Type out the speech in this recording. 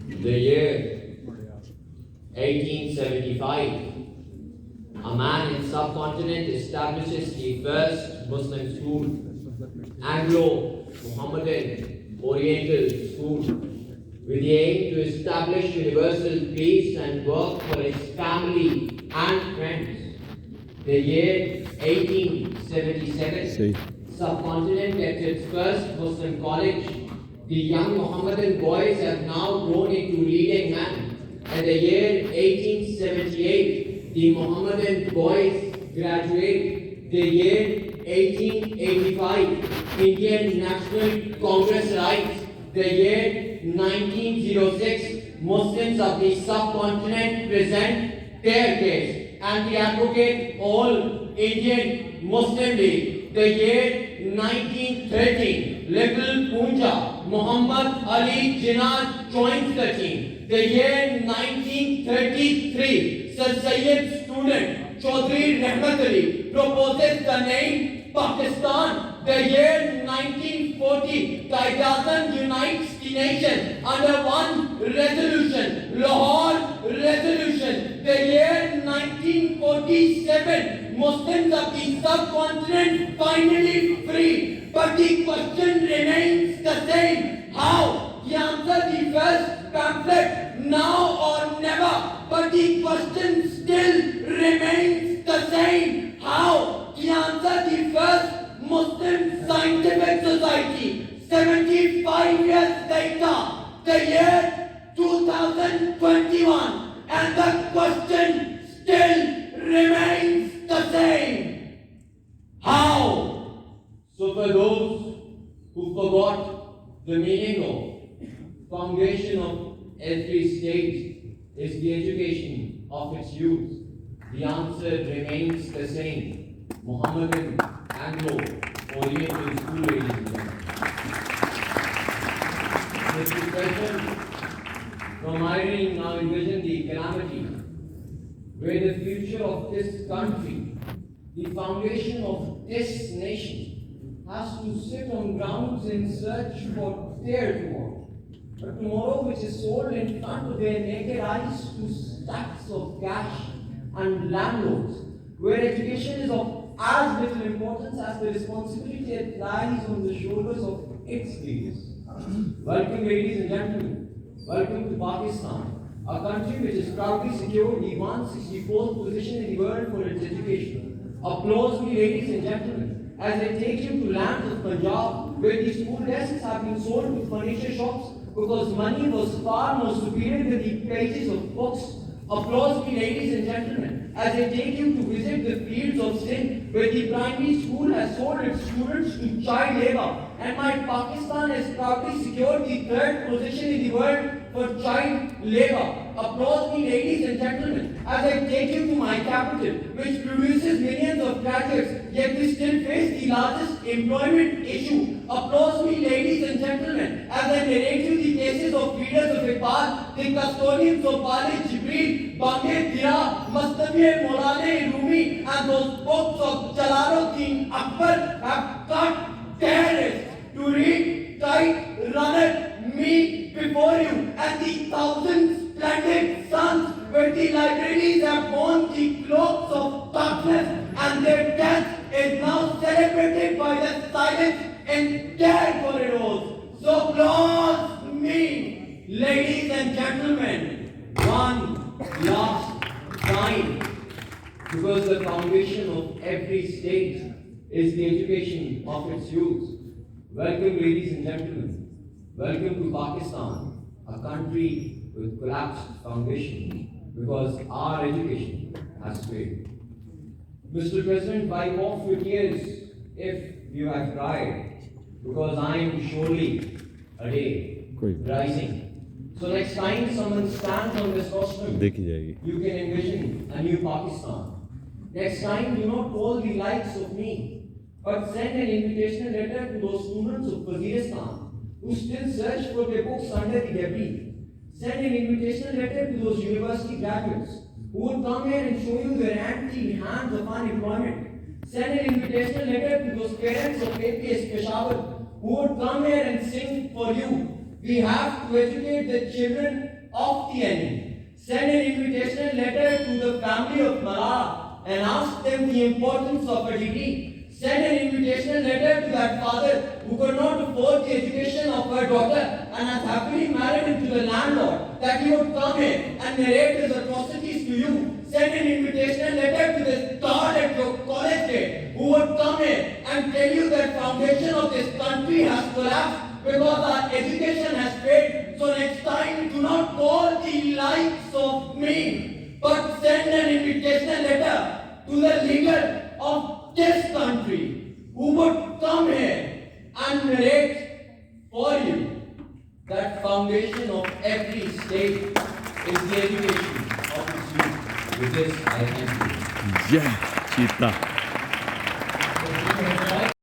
The year 1875, a man in subcontinent establishes the first Muslim school, Anglo-Mohammedan Oriental School, with the aim to establish universal peace and work for his family and friends. The year 1877, subcontinent gets its first Muslim college. The young Mohammedan boys have now grown into leading men. And the year 1878, the Mohammedan boys graduate. The year 1885, Indian National Congress writes. The year 1906, Muslims of the subcontinent present their case and they advocate all Indian Muslim League. The year 1913, Little Punjab, Muhammad Ali Jinnah joins the team. The year 1933, Sir Sayyid student Chaudhry Rahmat Ali proposes the name Pakistan. The year 1940, Qaeda unites the nation under one resolution, Lahore Resolution. The year 1947, Muslims of the subcontinent finally free. But the question remains the same. How? The answer the first pamphlet, now or never. But the question still remains the same. How? The answer the first Muslim Scientific Society, 75 years later, the year 2021, and the question still remains the same. How? So for those who forgot the meaning of foundation of every state is the education of its youth, the answer remains the same. Mohammedan Anglo-Oriental School, ladies and gentlemen. Mr. President, from Irene now envision the calamity where the future of this country, the foundation of this nation, has to sit on grounds in search for their tomorrow. A tomorrow which is sold in front of their naked eyes to stacks of cash and landlords, where education is of as little importance as the responsibility that lies on the shoulders of its leaders. Welcome, ladies and gentlemen. Welcome to Pakistan, a country which has proudly secured the 164th position in the world for its education. Applause me, ladies and gentlemen, as I take you to lands of Punjab, where the school desks have been sold to furniture shops because money was far more superior than the pages of books. Applause me, ladies and gentlemen, as I take you to visit the fields of sin, where the primary school has sold its students to child labor, and my Pakistan has proudly secured the 3rd position in the world for child labor. Applause me, ladies and gentlemen, as I take you to my capital, which produces millions of graduates, yet we still face the largest employment issue. Applause me, ladies and gentlemen, as I narrate you the cases of leaders of Iqbal, the custodians of Walid Jibreel, Bange Dira, Mustafa Maulana Rumi, and those books of Jalaluddin Akbar have cut terrorists to read, write, run it, me before you, and the thousand splendid suns where the libraries have worn the cloaks of darkness, and their death is now celebrated by the silence in their corridors. So applause me, ladies and gentlemen, one last time, because the foundation of every state is the education of its youth. Welcome, ladies and gentlemen. Welcome to Pakistan, a country with collapsed foundation, because our education has failed. Mr. President, wipe off your tears if you have cried, because I am surely a day rising. So next time someone stands on this rostrum, you can envision a new Pakistan. Next time, do not call the likes of me, but send an invitational letter to those students of Waziristan who still search for their books under the debris. Send an invitational letter to those university graduates who would come here and show you their empty hands of unemployment. Send an invitational letter to those parents of APS Peshawar who would come here and sing for you. We have to educate the children of the enemy. Send an invitational letter to the family of Malala and ask them the importance of a degree. Send an invitational letter to that father who could not afford the education of her daughter and has happily married into the landlord, that he would come in and narrate his atrocities to you. Send an invitational letter to the star at your college day who would come in and tell you that foundation of this country has collapsed because our education has failed. So next time, do not call the likes of me, but send an invitational letter to the leader of this country who would come here and narrate for you that foundation of every state is the education of its youth. With this, I thank you. Yeah, kita.